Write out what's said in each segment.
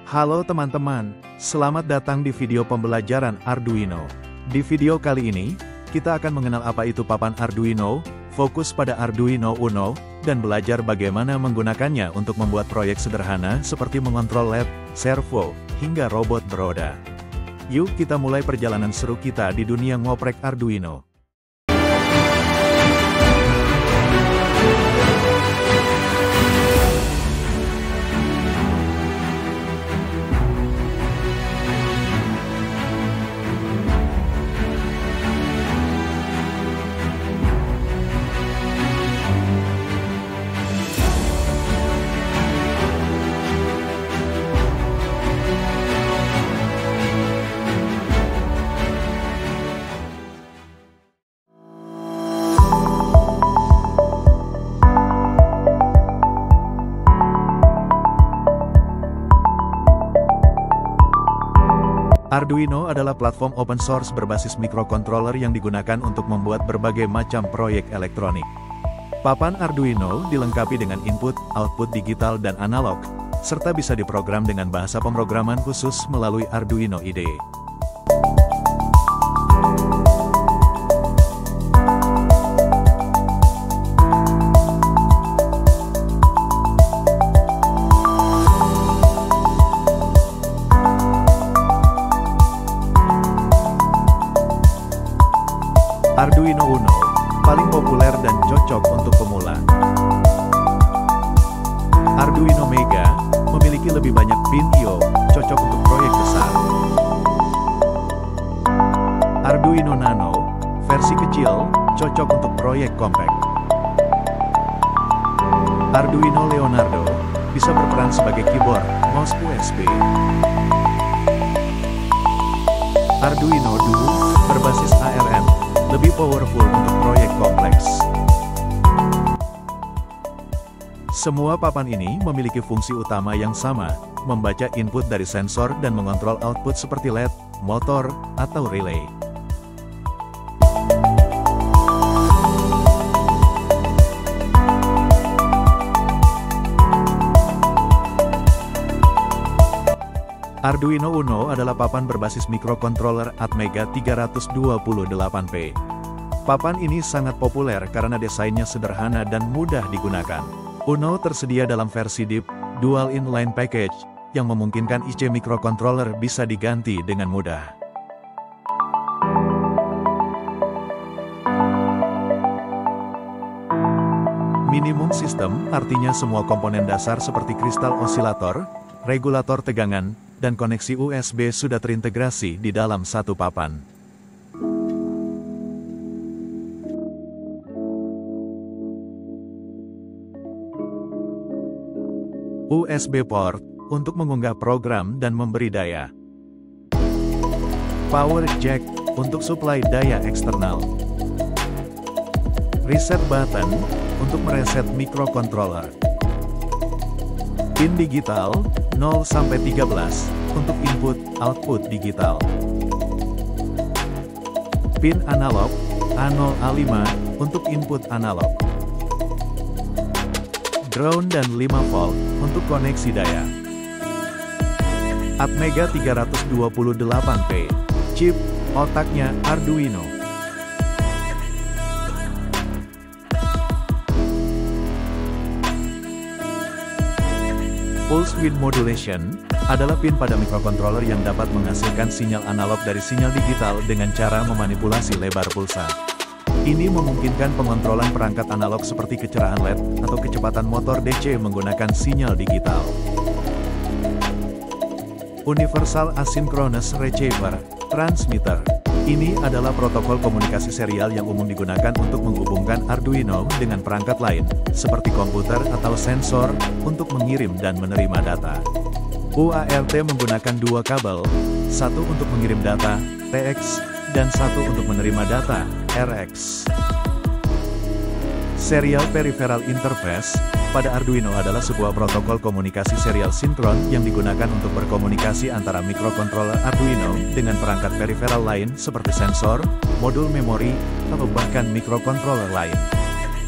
Halo teman-teman, selamat datang di video pembelajaran Arduino. Di video kali ini, kita akan mengenal apa itu papan Arduino, fokus pada Arduino Uno, dan belajar bagaimana menggunakannya untuk membuat proyek sederhana seperti mengontrol LED, servo, hingga robot beroda. Yuk kita mulai perjalanan seru kita di dunia ngoprek Arduino. Arduino adalah platform open source berbasis microcontroller yang digunakan untuk membuat berbagai macam proyek elektronik. Papan Arduino dilengkapi dengan input, output digital dan analog, serta bisa diprogram dengan bahasa pemrograman khusus melalui Arduino IDE. Arduino Uno, paling populer dan cocok untuk pemula. Arduino Mega, memiliki lebih banyak pin I/O, cocok untuk proyek besar. Arduino Nano, versi kecil, cocok untuk proyek kompak. Arduino Leonardo, bisa berperan sebagai keyboard, mouse USB. Arduino Duo, berbasis ARM, lebih powerful untuk proyek kompleks. Semua papan ini memiliki fungsi utama yang sama, membaca input dari sensor dan mengontrol output seperti LED, motor, atau relay. Arduino Uno adalah papan berbasis microcontroller Atmega 328P. Papan ini sangat populer karena desainnya sederhana dan mudah digunakan. Uno tersedia dalam versi DIP, Dual Inline Package, yang memungkinkan IC microcontroller bisa diganti dengan mudah. Minimum system artinya semua komponen dasar seperti kristal osilator, regulator tegangan, dan koneksi USB sudah terintegrasi di dalam satu papan. USB port, untuk mengunggah program dan memberi daya. Power jack, untuk suplai daya eksternal. Reset button, untuk mereset microcontroller. Pin digital, 0-13, untuk input-output digital. Pin analog, A0-A5, untuk input analog. Ground dan 5 volt, untuk koneksi daya. Atmega 328P, chip, otaknya Arduino. Pulse Width Modulation, adalah pin pada microcontroller yang dapat menghasilkan sinyal analog dari sinyal digital dengan cara memanipulasi lebar pulsa. Ini memungkinkan pengontrolan perangkat analog seperti kecerahan LED, atau kecepatan motor DC menggunakan sinyal digital. Universal Asynchronous Receiver Transmitter. Ini adalah protokol komunikasi serial yang umum digunakan untuk menghubungkan Arduino dengan perangkat lain, seperti komputer atau sensor, untuk mengirim dan menerima data. UART menggunakan dua kabel, satu untuk mengirim data, TX, dan satu untuk menerima data, RX. Serial Peripheral Interface, pada Arduino adalah sebuah protokol komunikasi serial sinkron yang digunakan untuk berkomunikasi antara microcontroller Arduino dengan perangkat peripheral lain seperti sensor, modul memori, atau bahkan microcontroller lain.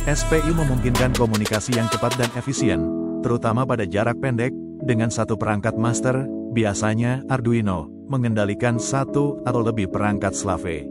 SPI memungkinkan komunikasi yang cepat dan efisien, terutama pada jarak pendek, dengan satu perangkat master, Biasanya, Arduino mengendalikan satu atau lebih perangkat slave.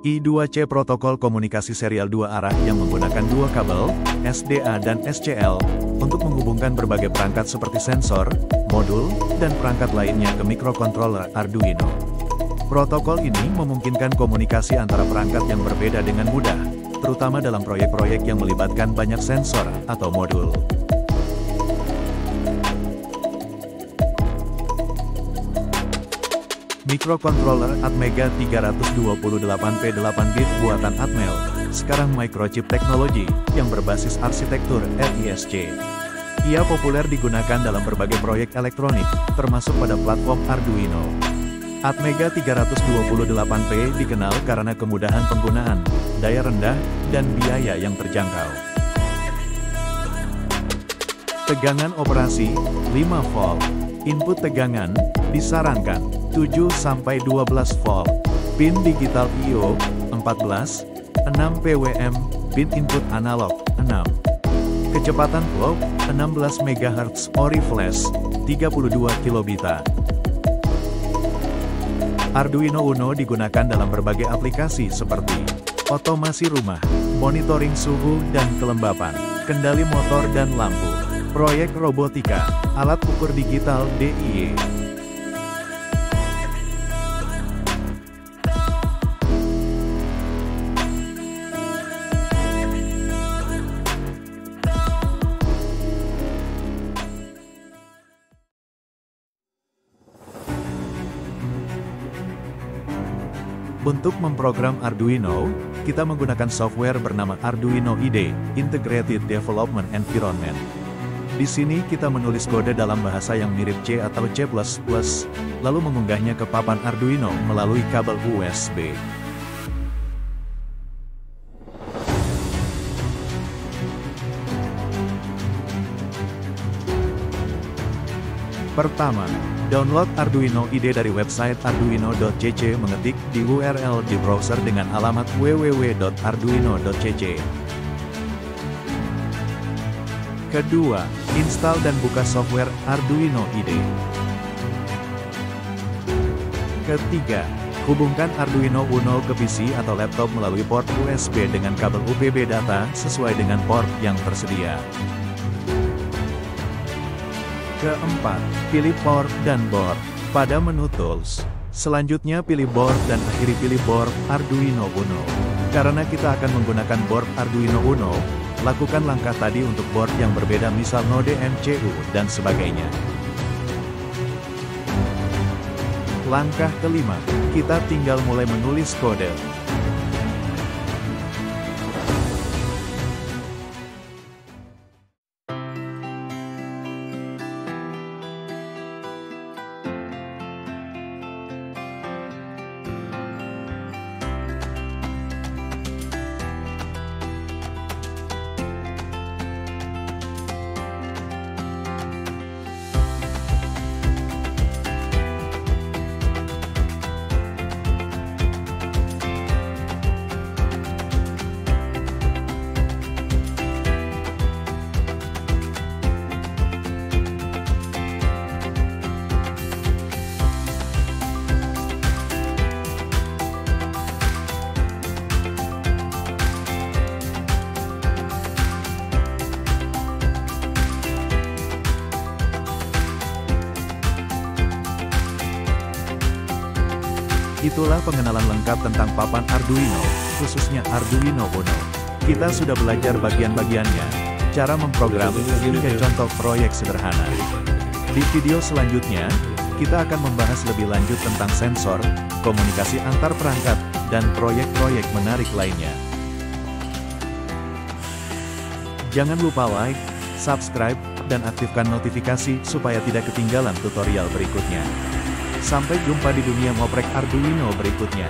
I2C protokol komunikasi serial dua arah yang menggunakan dua kabel, SDA dan SCL, untuk menghubungkan berbagai perangkat seperti sensor, modul, dan perangkat lainnya ke microcontroller Arduino. Protokol ini memungkinkan komunikasi antara perangkat yang berbeda dengan mudah, terutama dalam proyek-proyek yang melibatkan banyak sensor atau modul. Microcontroller Atmega 328P 8-bit buatan Atmel, sekarang microchip teknologi yang berbasis arsitektur RISC. Ia populer digunakan dalam berbagai proyek elektronik, termasuk pada platform Arduino. Atmega 328P dikenal karena kemudahan penggunaan, daya rendah, dan biaya yang terjangkau. Tegangan operasi 5 volt. Input tegangan disarankan 7-12 volt. Pin digital I/O 14, 6 PWM, pin input analog 6. Kecepatan clock 16 MHz ori flash 32 kilobita. Arduino Uno digunakan dalam berbagai aplikasi seperti otomasi rumah, monitoring suhu dan kelembapan, kendali motor dan lampu, proyek robotika, alat ukur digital DIY. Untuk memprogram Arduino, kita menggunakan software bernama Arduino IDE, Integrated Development Environment. Di sini kita menulis kode dalam bahasa yang mirip C atau C++, lalu mengunggahnya ke papan Arduino melalui kabel USB. Pertama, download Arduino IDE dari website arduino.cc, mengetik di URL di browser dengan alamat www.arduino.cc. Kedua, install dan buka software Arduino IDE. Ketiga, hubungkan Arduino Uno ke PC atau laptop melalui port USB dengan kabel UPB data sesuai dengan port yang tersedia. Keempat, pilih port dan board pada menu Tools. Selanjutnya pilih board dan akhiri pilih board Arduino Uno. Karena kita akan menggunakan board Arduino Uno, lakukan langkah tadi untuk board yang berbeda, misal node MCU dan sebagainya. Langkah kelima, kita tinggal mulai menulis kode. Itulah pengenalan lengkap tentang papan Arduino, khususnya Arduino Uno. Kita sudah belajar bagian-bagiannya, cara memprogram, hingga contoh proyek sederhana. Di video selanjutnya, kita akan membahas lebih lanjut tentang sensor, komunikasi antar perangkat, dan proyek-proyek menarik lainnya. Jangan lupa like, subscribe, dan aktifkan notifikasi supaya tidak ketinggalan tutorial berikutnya. Sampai jumpa di dunia ngoprek Arduino berikutnya.